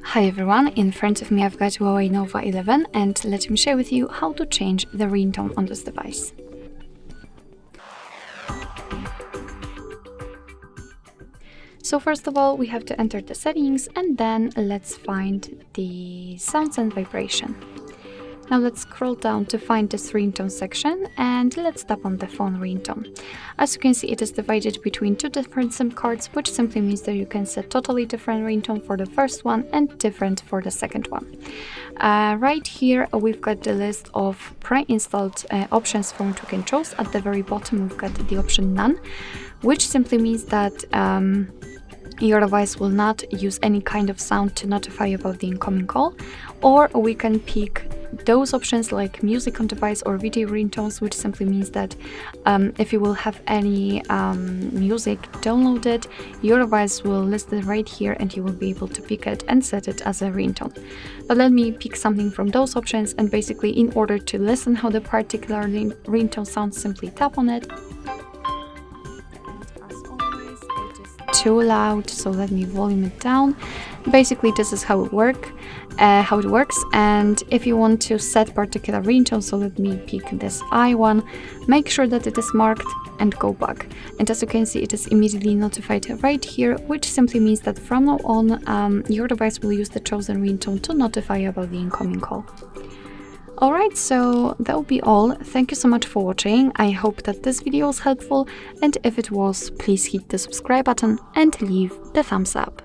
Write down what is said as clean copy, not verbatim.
Hi everyone, in front of me I've got HUAWEI Nova 11 and let me share with you how to change the ringtone on this device. So first of all we have to enter the settings and then let's find the sounds and vibration. Now let's scroll down to find this ringtone section and let's tap on the phone ringtone. As you can see, it is divided between two different SIM cards, which simply means that you can set totally different ringtone for the first one and different for the second one. Right here we've got the list of pre-installed options from which we can choose. At the very bottom we've got the option None, which simply means that your device will not use any kind of sound to notify you about the incoming call, or we can pick those options like music on device or video ringtones, which simply means that if you will have any music downloaded, your device will list it right here and you will be able to pick it and set it as a ringtone. But let me pick something from those options, and basically in order to listen how the particular ringtone sounds, simply tap on it. Too loud, so let me volume it down. Basically this is how it works, and if you want to set particular ringtone, so let me pick this I one, make sure that it is marked and go back, and as you can see it is immediately notified right here, which simply means that from now on your device will use the chosen ringtone to notify you about the incoming call. Alright, so that will be all. Thank you so much for watching. I hope that this video was helpful, and if it was, please hit the subscribe button and leave the thumbs up.